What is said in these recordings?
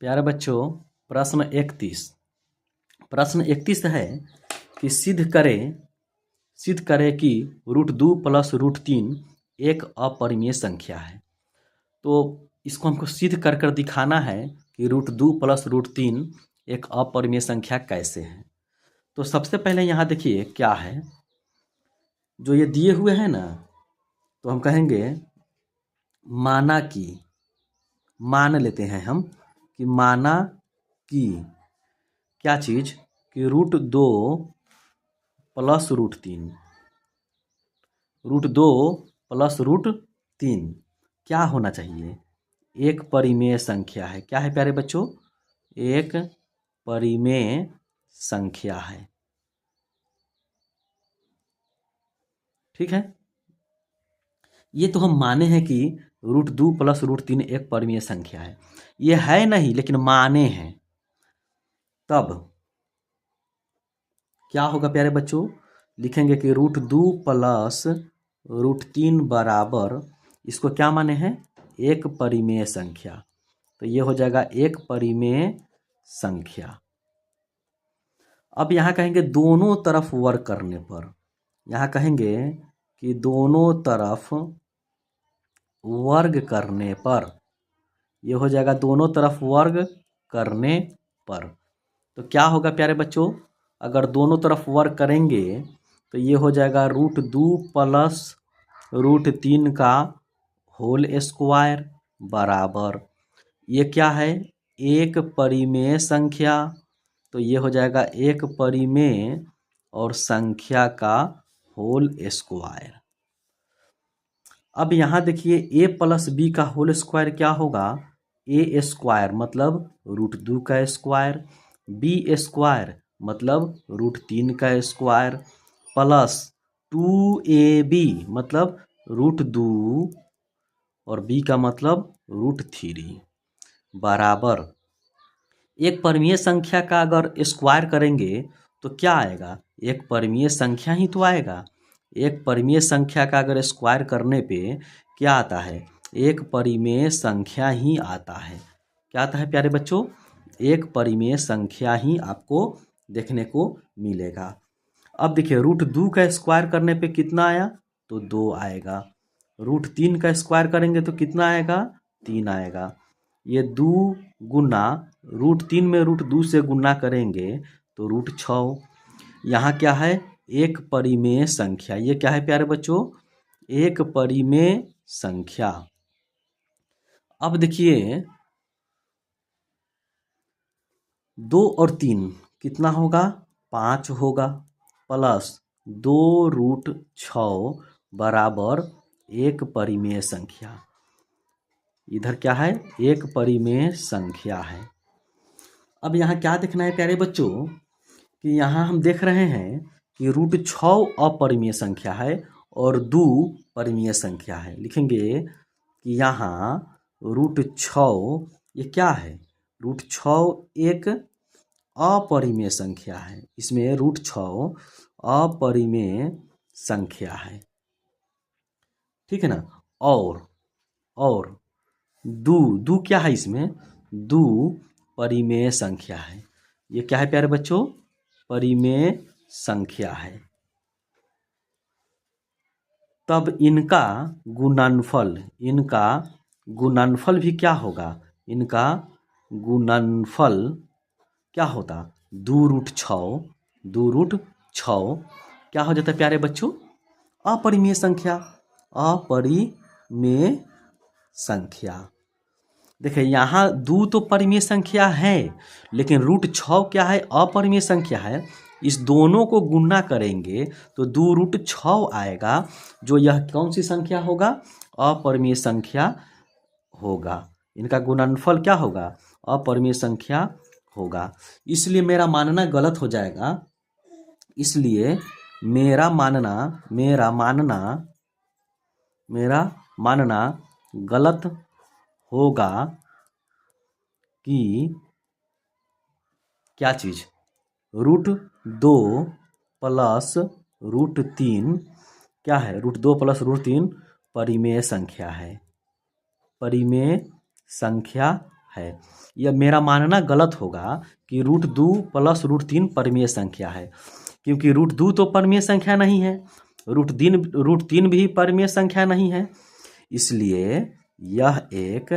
प्यारे बच्चों, प्रश्न 31 है कि सिद्ध करे कि √2 + √3 एक अपरिमेय संख्या है। तो इसको हमको सिद्ध कर कर दिखाना है कि √2 + √3 एक अपरिमेय संख्या कैसे है। तो सबसे पहले यहाँ देखिए क्या है, जो ये दिए हुए हैं ना, तो हम कहेंगे माना कि, मान लेते हैं हम कि माना कि क्या चीज़ कि √2 + √3 √2 + √3 क्या होना चाहिए, एक परिमेय संख्या है। क्या है प्यारे बच्चों, एक परिमेय संख्या है। ठीक है, ये तो हम माने हैं कि √2 + √3 एक परिमेय संख्या है। ये है नहीं लेकिन माने हैं, तब क्या होगा प्यारे बच्चों, लिखेंगे कि √2 + √3 बराबर, इसको क्या माने हैं, एक परिमेय संख्या। तो ये हो जाएगा एक परिमेय संख्या। अब यहाँ कहेंगे दोनों तरफ वर्ग करने पर, यहाँ कहेंगे कि दोनों तरफ वर्ग करने पर, ये हो जाएगा दोनों तरफ वर्ग करने पर। तो क्या होगा प्यारे बच्चों, अगर दोनों तरफ वर्ग करेंगे तो ये हो जाएगा √2 + √3 का होल स्क्वायर बराबर, ये क्या है, एक परिमेय संख्या। तो ये हो जाएगा एक परिमेय और संख्या का होल स्क्वायर। अब यहाँ देखिए a + b का होल स्क्वायर क्या होगा, a² मतलब √2 का स्क्वायर, b² मतलब √3 का स्क्वायर, प्लस 2ab मतलब √2 और b का मतलब √3 बराबर, एक परिमेय संख्या का अगर स्क्वायर करेंगे तो क्या आएगा, एक परिमेय संख्या ही तो आएगा। एक परिमेय संख्या का अगर स्क्वायर करने पे क्या आता है, एक परिमेय संख्या ही आता है। क्या आता है प्यारे बच्चों, एक परिमेय संख्या ही आपको देखने को मिलेगा। अब देखिए √2 का स्क्वायर करने पे कितना आया, तो 2 आएगा। √3 का स्क्वायर करेंगे तो कितना आएगा, 3 आएगा। ये 2 गुना √3 में √2 से गुना करेंगे तो √6। यहाँ क्या है, एक परिमेय संख्या। ये क्या है प्यारे बच्चों, एक परिमेय संख्या। अब देखिए 2 और 3 कितना होगा, 5 होगा, प्लस 2√6 बराबर एक परिमेय संख्या। इधर क्या है, एक परिमेय संख्या है। अब यहाँ क्या देखना है प्यारे बच्चों, कि यहाँ हम देख रहे हैं कि √6 अपरिमेय संख्या है और 2 परिमेय संख्या है। लिखेंगे कि यहाँ √6 ये क्या है, √6 एक अपरिमेय संख्या है, इसमें √6 अपरिमेय संख्या है। ठीक है ना, और 2 क्या है, इसमें 2 परिमेय संख्या है। ये क्या है प्यारे बच्चों, परिमेय संख्या है। तब इनका गुणनफल भी क्या होगा, इनका गुणनफल क्या होता, 2√6 क्या हो जाता है प्यारे बच्चों, अपरिमेय संख्या। अपरिमेय संख्या, देखिए यहाँ 2 तो परिमेय संख्या है लेकिन √6 क्या है, अपरिमेय संख्या है। इस दोनों को गुणा करेंगे तो 2√6 आएगा, जो यह कौन सी संख्या होगा, अपरिमेय संख्या होगा। इनका गुणनफल क्या होगा, अपरिमेय संख्या होगा। इसलिए मेरा मानना गलत हो जाएगा, इसलिए मेरा मानना गलत होगा कि क्या चीज़, √2 + √3 क्या है, √2 + √3 परिमेय संख्या है, परिमेय संख्या है। यह मेरा मानना गलत होगा कि √2 + √3 परिमेय संख्या है, क्योंकि √2 तो परिमेय संख्या नहीं है, √3 भी परिमेय संख्या नहीं है। इसलिए यह एक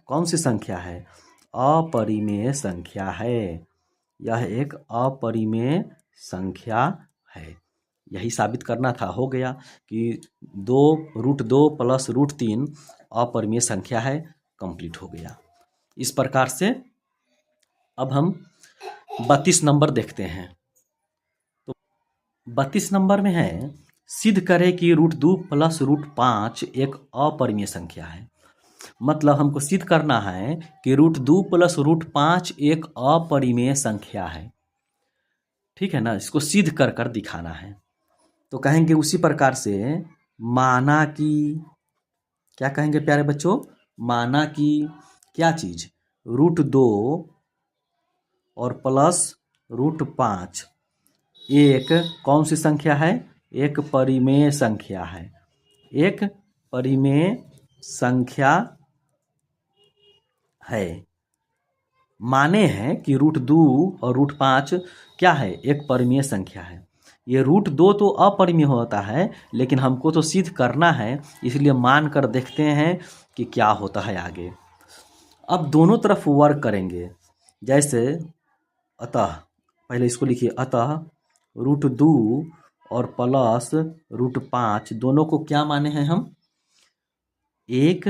कौन सी संख्या है? अपरिमेय संख्या है। यह एक अपरिमेय संख्या है। यही साबित करना था, हो गया कि √2 + √3 अपरिमेय संख्या है, कंप्लीट हो गया। इस प्रकार से अब हम 32 नंबर देखते हैं। तो 32 नंबर में है, सिद्ध करें कि √2 + √5 एक अपरिमेय संख्या है। मतलब हमको सिद्ध करना है कि √2 + √5 एक अपरिमेय संख्या है। ठीक है ना, इसको सिद्ध कर कर दिखाना है। तो कहेंगे उसी प्रकार से, माना कि, क्या कहेंगे प्यारे बच्चों? माना कि क्या चीज? √2 और प्लस √5 एक कौन सी संख्या है? एक परिमेय संख्या है। एक परिमेय संख्या है। माने हैं कि √2 और √5 क्या है? एक परिमेय संख्या है। ये √2 तो अपरिमेय होता है, लेकिन हमको तो सिद्ध करना है, इसलिए मान कर देखते हैं कि क्या होता है आगे। अब दोनों तरफ वर्क करेंगे। जैसे अतः, पहले इसको लिखिए, अतः √2 और प्लस √5 दोनों को क्या माने हैं हम? एक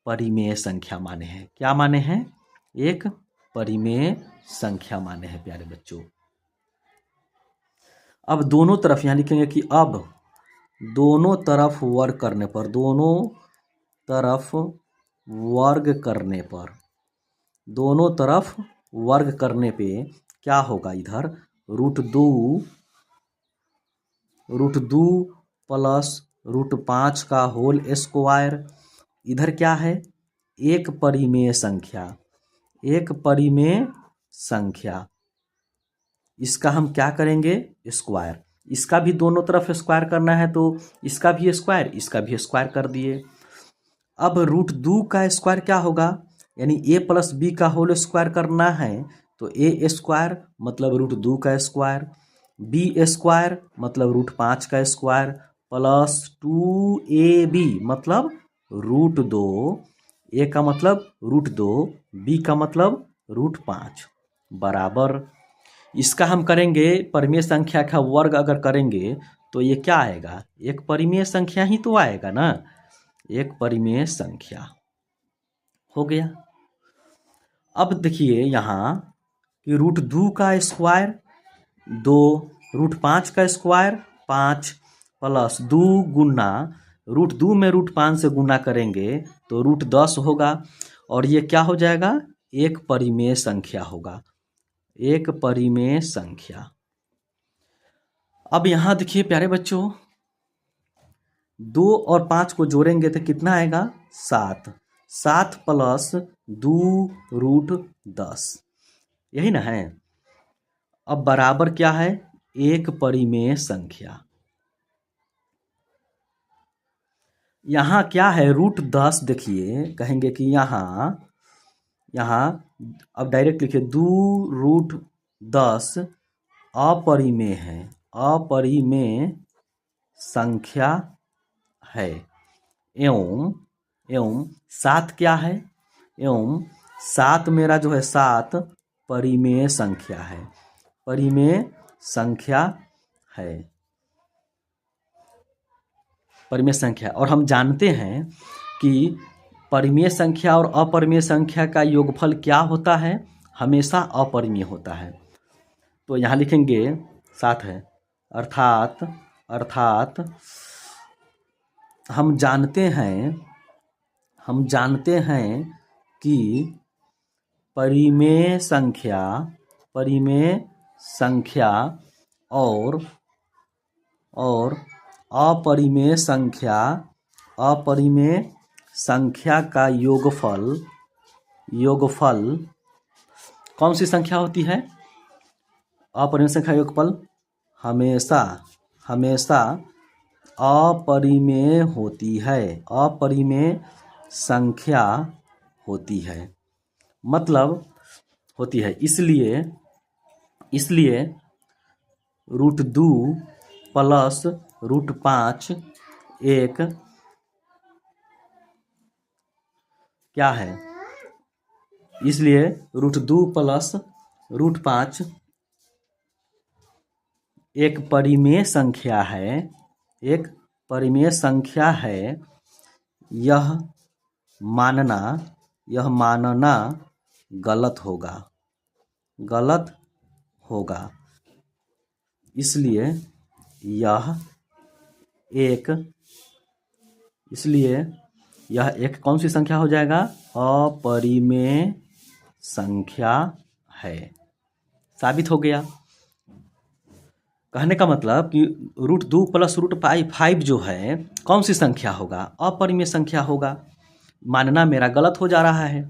परिमेय संख्या माने हैं। क्या माने हैं? एक परिमेय संख्या माने हैं प्यारे बच्चों। अब दोनों तरफ यहाँ लिखेंगे कि अब दोनों तरफ वर्ग करने पर, दोनों तरफ वर्ग करने पर, दोनों तरफ वर्ग करने पे क्या होगा? इधर √2 प्लस √5 का होल स्क्वायर, इधर क्या है? एक परिमेय संख्या, एक परिमेय संख्या। इसका हम क्या करेंगे? स्क्वायर। इसका भी दोनों तरफ स्क्वायर करना है, तो इसका भी स्क्वायर, इसका भी स्क्वायर कर दिए। अब √2 का स्क्वायर क्या होगा? यानी a + b का होल स्क्वायर करना है, तो a स्क्वायर मतलब √2 का स्क्वायर, b स्क्वायर मतलब √5 का स्क्वायर, प्लस 2ab मतलब √2, a का मतलब √2, b का मतलब √5 बराबर। इसका हम करेंगे परिमेय संख्या का वर्ग अगर करेंगे तो ये क्या आएगा? एक परिमेय संख्या ही तो आएगा ना, एक परिमेय संख्या। हो गया। अब देखिए यहाँ कि √2 का स्क्वायर 2, √5 का स्क्वायर 5, प्लस 2 गुना √2 में √5 से गुना करेंगे तो √10 होगा, और ये क्या हो जाएगा? एक परिमेय संख्या होगा, एक परिमेय संख्या। अब यहाँ देखिए प्यारे बच्चों, 2 और 5 को जोड़ेंगे तो कितना आएगा? 7, 7 प्लस 2 √10, यही ना है। अब बराबर क्या है? एक परिमेय संख्या। यहाँ क्या है? √10, देखिए कहेंगे कि यहाँ अब डायरेक्ट लिखिए, 2 √10 अपरिमेय है, अपरिमेय संख्या है। एवं 7 क्या है? एवं 7 मेरा जो है 7 परिमेय संख्या है, परिमेय संख्या है, परिमेय संख्या। और हम जानते हैं कि परिमेय संख्या और अपरिमेय संख्या का योगफल क्या होता है? हमेशा अपरिमेय होता है। तो यहाँ लिखेंगे 7 है, अर्थात हम जानते हैं कि परिमेय संख्या और अपरिमेय संख्या का योगफल कौन सी संख्या होती है? अपरिमेय संख्या योगफल हमेशा अपरिमेय होती है, अपरिमेय संख्या होती है। मतलब होती है। इसलिए √2 प्लस √5 एक क्या है, इसलिए √2 प्लस √5 एक परिमेय संख्या है, एक परिमेय संख्या है। यह मानना गलत होगा। इसलिए यह एक कौन सी संख्या हो जाएगा, अपरिमेय संख्या है। साबित हो गया। कहने का मतलब कि √2 प्लस √5 जो है कौन सी संख्या होगा, अपरिमेय संख्या होगा। मानना मेरा गलत हो जा रहा है,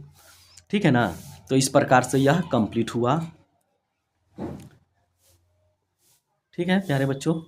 ठीक है ना। तो इस प्रकार से यह कंप्लीट हुआ। ठीक है प्यारे बच्चों।